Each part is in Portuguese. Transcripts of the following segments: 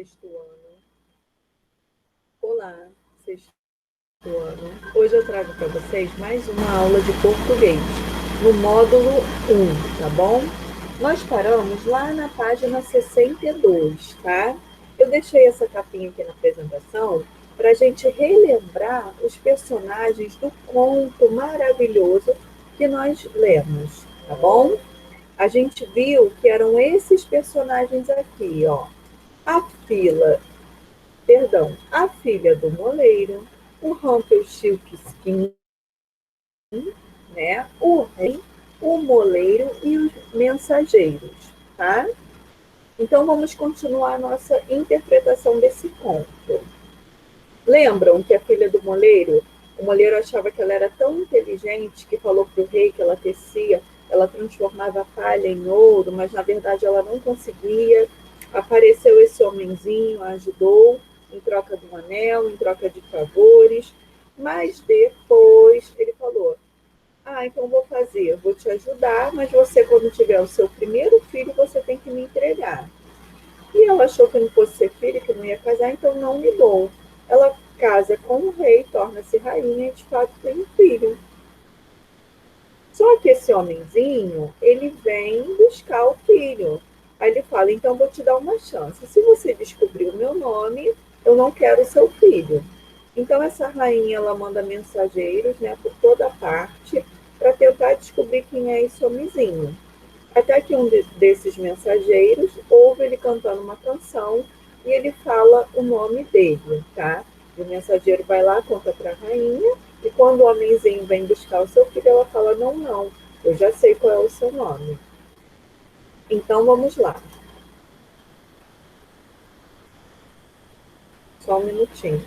sexto ano. Olá, sexto ano. Hoje eu trago para vocês mais uma aula de português, no módulo 1, tá bom? Nós paramos lá na página 62, tá? Eu deixei essa capinha aqui na apresentação para a gente relembrar os personagens do conto maravilhoso que nós lemos, tá bom? A gente viu que eram esses personagens aqui, ó. A fila a filha do moleiro, o Rumpelstiltskin, né? O rei, o moleiro e os mensageiros, tá? Então vamos continuar a nossa interpretação desse conto. Lembram que a filha do moleiro, o moleiro achava que ela era tão inteligente que falou para o rei que ela tecia, ela transformava a palha em ouro, mas na verdade ela não conseguia. Apareceu esse homenzinho, a ajudou em troca de um anel, em troca de favores, mas depois ele falou: então vou fazer, vou te ajudar, mas você, quando tiver o seu primeiro filho, você tem que me entregar. E ela achou que não fosse ser filha, que não ia casar, então não me dou. Ela casa com o rei, torna-se rainha e de fato tem um filho. Só que esse homenzinho, ele vem buscar o filho. Aí ele fala: então vou te dar uma chance. Se você descobrir o meu nome, eu não quero o seu filho. Então essa rainha, ela manda mensageiros, né, por toda parte para tentar descobrir quem é esse homenzinho. Até que um desses mensageiros ouve ele cantando uma canção e ele fala o nome dele, tá? E o mensageiro vai lá, conta para a rainha, e quando o homenzinho vem buscar o seu filho, ela fala: não, não, eu já sei qual é o seu nome. Então vamos lá. Só um minutinho.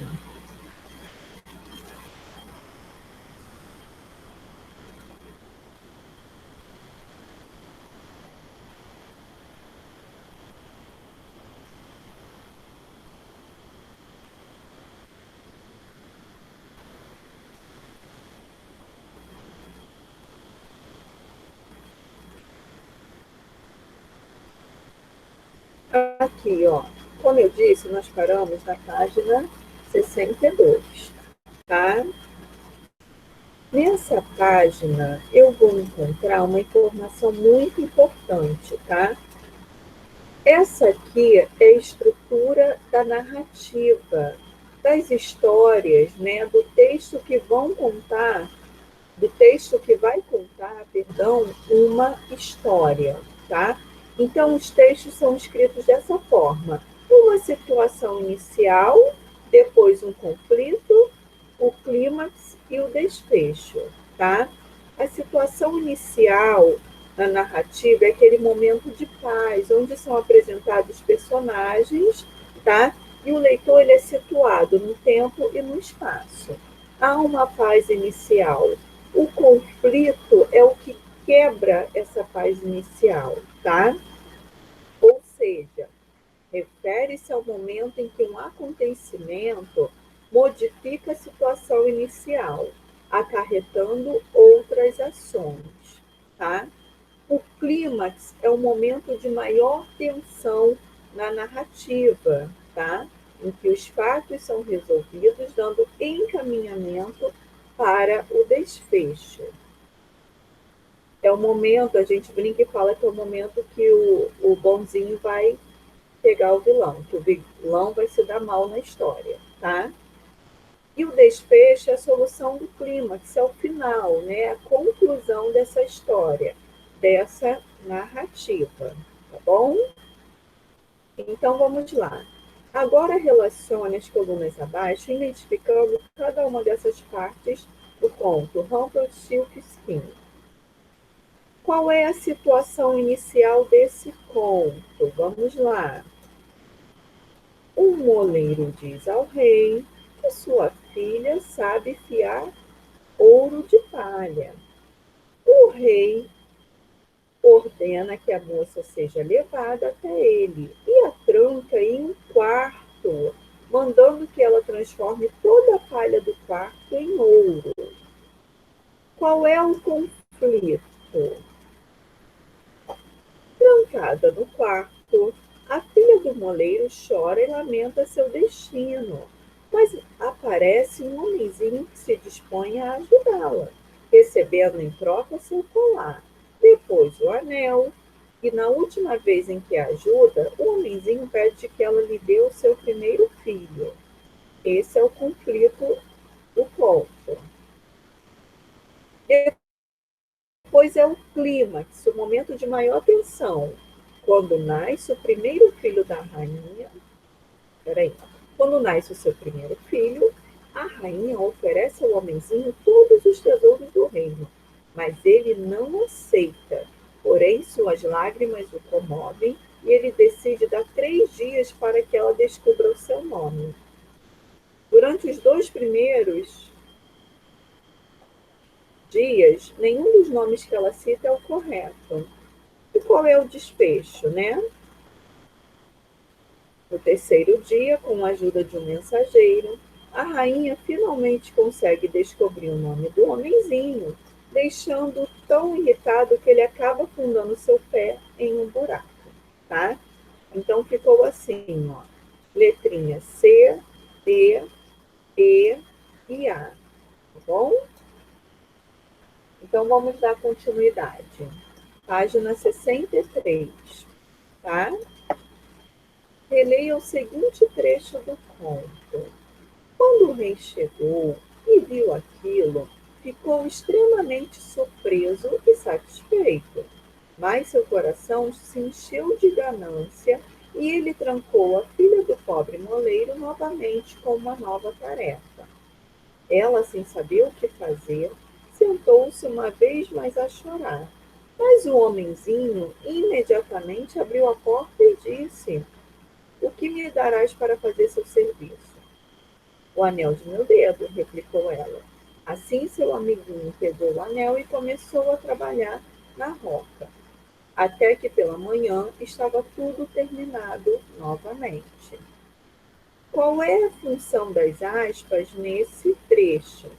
Aqui, ó. Como eu disse, nós paramos na página 62, tá? Nessa página, eu vou encontrar uma informação muito importante, tá? Essa aqui é a estrutura da narrativa, das histórias, né? Do texto que vai contar, perdão, uma história, tá? Então, os textos são escritos dessa forma: uma situação inicial, depois um conflito, o clímax e o desfecho, tá? A situação inicial na narrativa é aquele momento de paz, onde são apresentados personagens, tá? E o leitor, ele é situado no tempo e no espaço. Há uma paz inicial. O conflito é o que quebra essa paz inicial, tá? Ou seja, refere-se ao momento em que um acontecimento modifica a situação inicial, acarretando outras ações, tá? O clímax é o momento de maior tensão na narrativa, tá? Em que os fatos são resolvidos, dando encaminhamento para o desfecho. É o momento, a gente brinca e fala que é o momento que o bonzinho vai pegar o vilão, que o vilão vai se dar mal na história, tá? E o desfecho é a solução do clímax, é o final, né? A conclusão dessa história, dessa narrativa, tá bom? Então vamos lá. Agora relacione as colunas abaixo, identificando cada uma dessas partes do conto Rumpelstiltskin. Qual é a situação inicial desse conto? Vamos lá. O moleiro diz ao rei que sua filha sabe fiar ouro de palha. O rei ordena que a moça seja levada até ele e a tranca em um quarto, mandando que ela transforme toda a palha do quarto em ouro. Qual é o conflito? Trancada no quarto, A filha do moleiro chora e lamenta seu destino, mas aparece um homenzinho que se dispõe a ajudá-la, recebendo em troca seu colar, depois o anel, e na última vez em que a ajuda, o homenzinho pede que ela lhe dê o seu primeiro filho. Esse é o conflito do conto. Depois é o clímax, o momento de maior tensão, quando nasce o primeiro filho da rainha. Peraí. Quando nasce o seu primeiro filho, a rainha oferece ao homenzinho todos os tesouros do reino, mas ele não aceita. Porém, suas lágrimas o comovem e ele decide dar 3 dias para que ela descubra o seu nome. Durante os 2 primeiros dias, nenhum dos nomes que ela cita é o correto. E qual é o desfecho, né? No terceiro dia, com a ajuda de um mensageiro, a rainha finalmente consegue descobrir o nome do homenzinho, deixando-o tão irritado que ele acaba afundando seu pé em um buraco, tá? Então ficou assim, ó, letrinha C, D, E e A, tá bom? Então vamos dar continuidade. Página 63, tá? Releia o seguinte trecho do conto. Quando o rei chegou e viu aquilo, ficou extremamente surpreso e satisfeito, mas seu coração se encheu de ganância e ele trancou a filha do pobre moleiro novamente com uma nova tarefa. Ela, sem saber o que fazer, sentou-se uma vez mais a chorar. Mas o homenzinho imediatamente abriu a porta e disse: O que me darás para fazer seu serviço? O anel de meu dedo, replicou ela. Assim seu amiguinho pegou o anel e começou a trabalhar na roca, até que pela manhã estava tudo terminado novamente. Qual é a função das aspas nesse trecho?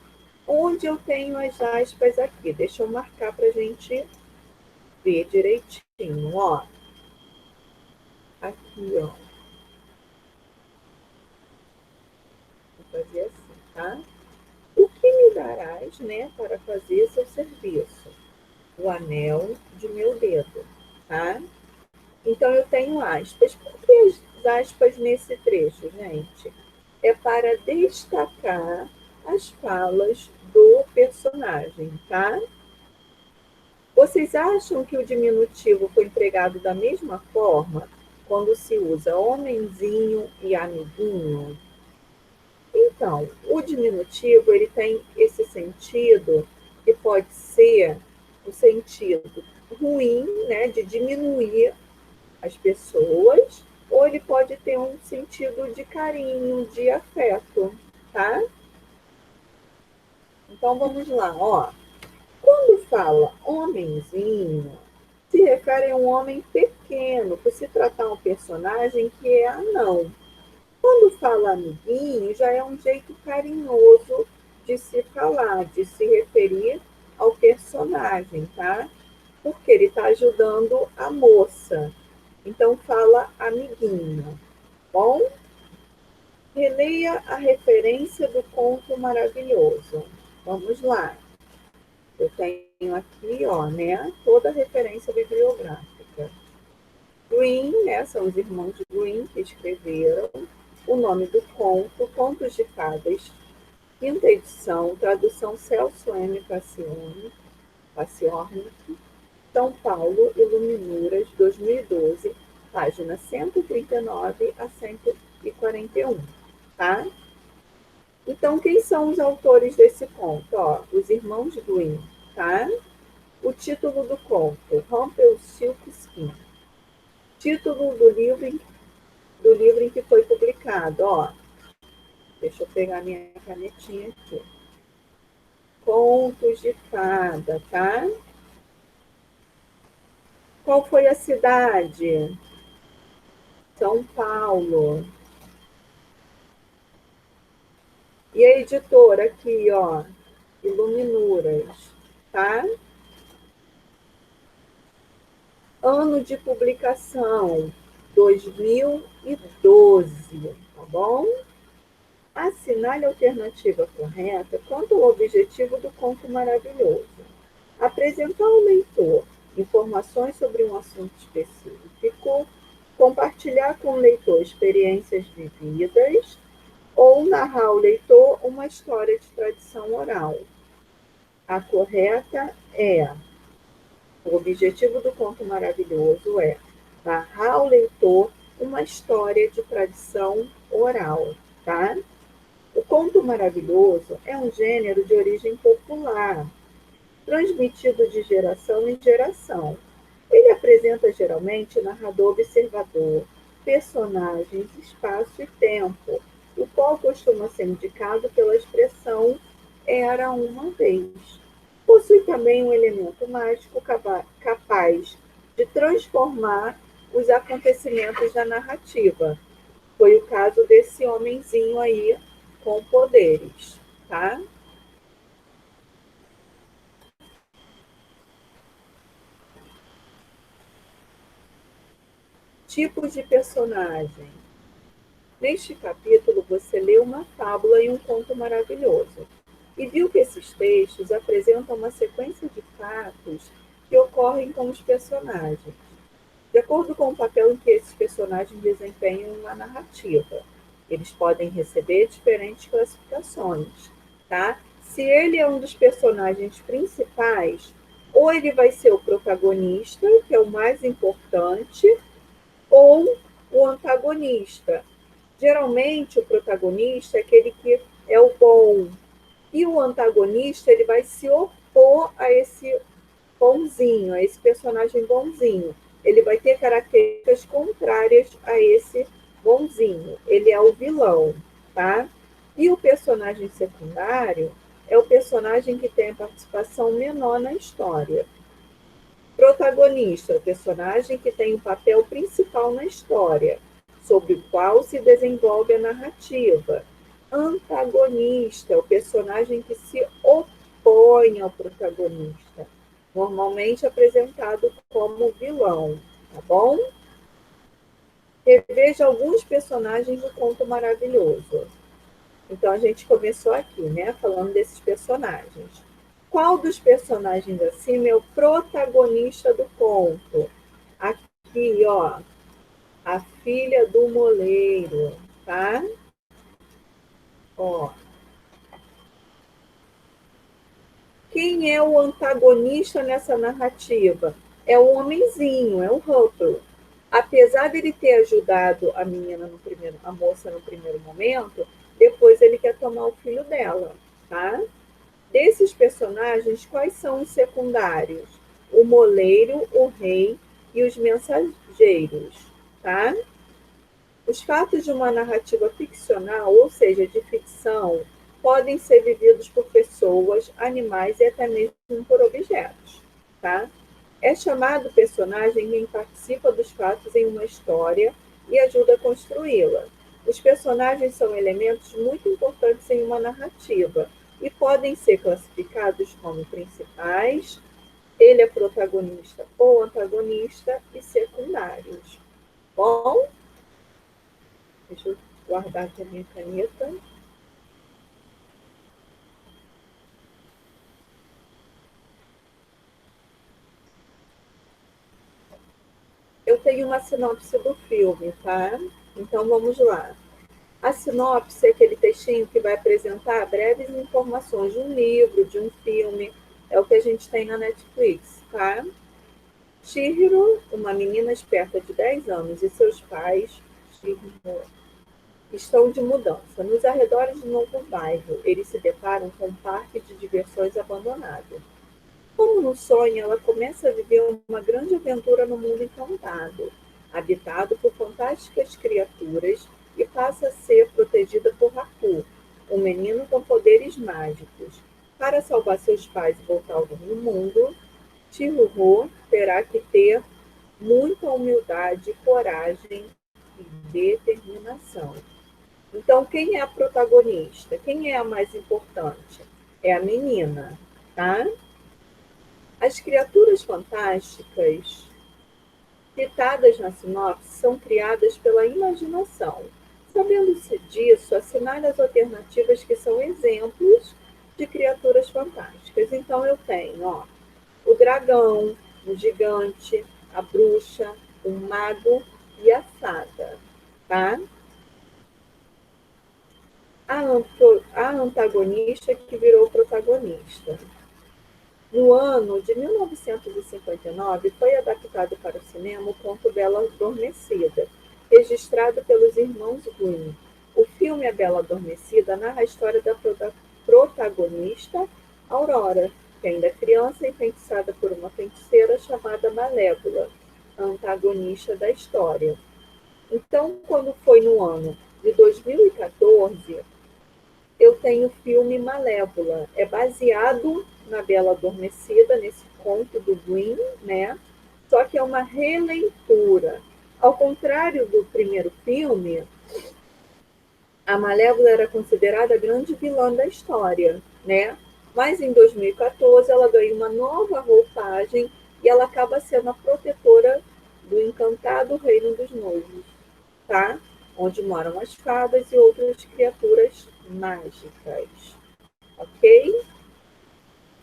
Onde eu tenho as aspas aqui? Deixa eu marcar para a gente ver direitinho. Ó, aqui, ó. Vou fazer assim, tá? O que me darás, né, para fazer seu serviço? O anel de meu dedo, tá? Então eu tenho aspas. Por que as aspas nesse trecho, gente? É para destacar as falas do personagem, tá? Vocês acham que o diminutivo foi empregado da mesma forma quando se usa homenzinho e amiguinho? Então, o diminutivo ele tem esse sentido que pode ser o sentido ruim, né, de diminuir as pessoas, ou ele pode ter um sentido de carinho, de afeto, tá? Então vamos lá, ó. Quando fala homenzinho, se refere a um homem pequeno, por se tratar um personagem que é anão. Quando fala amiguinho, já é um jeito carinhoso de se falar, de se referir ao personagem, tá? Porque ele está ajudando a moça. Então fala amiguinho. Bom, releia a referência do conto maravilhoso. Vamos lá. Eu tenho aqui, ó, né, toda a referência bibliográfica. Green, né, são os irmãos Green que escreveram. O nome do conto, Contos de Fadas, quinta edição, tradução Celso M. Paciorni, São Paulo, Iluminuras, 2012, página 139 a 141, tá? Então, quem são os autores desse conto? Ó, os irmãos Green, tá? O título do conto, Rumpelstiltskin. Título do livro em que foi publicado, ó. Deixa eu pegar minha canetinha aqui. Contos de fada, tá? Qual foi a cidade? São Paulo. E a editora aqui, ó, Iluminuras, tá? Ano de publicação, 2012, tá bom? Assinale a alternativa correta quanto ao objetivo do conto maravilhoso. Apresentar ao leitor informações sobre um assunto específico, compartilhar com o leitor experiências vividas ou narrar ao leitor uma história de tradição oral. A correta é: o objetivo do conto maravilhoso é narrar ao leitor uma história de tradição oral, tá? O conto maravilhoso é um gênero de origem popular, transmitido de geração em geração. Ele apresenta geralmente narrador observador, personagens, espaço e tempo, o qual costuma ser indicado pela expressão "era uma vez". Possui também um elemento mágico capaz de transformar os acontecimentos da narrativa. Foi o caso desse homenzinho aí com poderes, tá? Tipos de personagem. Neste capítulo, você leu uma fábula e um conto maravilhoso, e viu que esses textos apresentam uma sequência de fatos que ocorrem com os personagens, de acordo com o papel em que esses personagens desempenham na narrativa. Eles podem receber diferentes classificações, tá? Se ele é um dos personagens principais, ou ele vai ser o protagonista, que é o mais importante, ou o antagonista. Geralmente, o protagonista é aquele que é o bom, e o antagonista ele vai se opor a esse bonzinho, a esse personagem bonzinho. Ele vai ter características contrárias a esse bonzinho. Ele é o vilão, tá? E o personagem secundário é o personagem que tem a participação menor na história. Protagonista, o personagem que tem o papel principal na história, sobre o qual se desenvolve a narrativa. Antagonista, o personagem que se opõe ao protagonista, normalmente apresentado como vilão, tá bom? Reveja alguns personagens do conto maravilhoso. Então a gente começou aqui, né, falando desses personagens. Qual dos personagens acima é o protagonista do conto? Aqui, ó, a filha do moleiro, tá? Ó, quem é o antagonista nessa narrativa? É o homenzinho, é o Russell. Apesar dele ter ajudado a menina no primeiro, a moça no primeiro momento, depois ele quer tomar o filho dela, tá? Desses personagens, quais são os secundários? O moleiro, o rei e os mensageiros, tá? Os fatos de uma narrativa ficcional, ou seja, de ficção, podem ser vividos por pessoas, animais e até mesmo por objetos, tá? É chamado personagem quem participa dos fatos em uma história e ajuda a construí-la. Os personagens são elementos muito importantes em uma narrativa e podem ser classificados como principais, ele é protagonista ou antagonista, e secundários. Bom, deixa eu guardar aqui a minha caneta. Eu tenho uma sinopse do filme, tá? Então vamos lá. A sinopse é aquele textinho que vai apresentar breves informações de um livro, de um filme. É o que a gente tem na Netflix, tá? Chihiro, uma menina esperta de 10 anos, e seus pais, Chihiro, estão de mudança. Nos arredores de um novo bairro, eles se deparam com um parque de diversões abandonado. Como no sonho, ela começa a viver uma grande aventura no mundo encantado, habitado por fantásticas criaturas, e passa a ser protegida por Haku, um menino com poderes mágicos. Para salvar seus pais e voltar ao novo mundo, Chihiro terá que ter muita humildade, coragem e determinação. Então, quem é a protagonista? Quem é a mais importante? É a menina, tá? As criaturas fantásticas citadas na sinopse são criadas pela imaginação. Sabendo-se disso, assinale as alternativas que são exemplos de criaturas fantásticas. Então eu tenho, ó, o dragão, o gigante, a bruxa, o mago e a fada, tá? A antagonista que virou protagonista. No ano de 1959, foi adaptado para o cinema o conto Bela Adormecida, registrado pelos irmãos Grimm. O filme A Bela Adormecida narra a história da protagonista, Aurora, que ainda é criança e enfeitiçada por uma feiticeira chamada Malévola, a antagonista da história. Então, quando foi no ano de 2014, eu tenho o filme Malévola. É baseado na Bela Adormecida, nesse conto do Grimm, né? Só que é uma releitura. Ao contrário do primeiro filme, a Malévola era considerada a grande vilã da história, né? Mas em 2014 ela ganha uma nova roupagem e ela acaba sendo a protetora do encantado reino dos noivos, tá? Onde moram as fadas e outras criaturas mágicas, ok?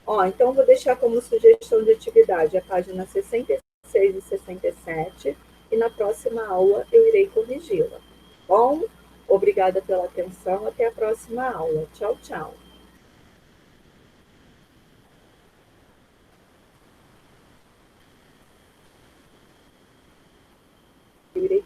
Ó, então vou deixar como sugestão de atividade a página 66 e 67 e na próxima aula eu irei corrigi-la. Bom, obrigada pela atenção, até a próxima aula. Tchau, tchau. Eu irei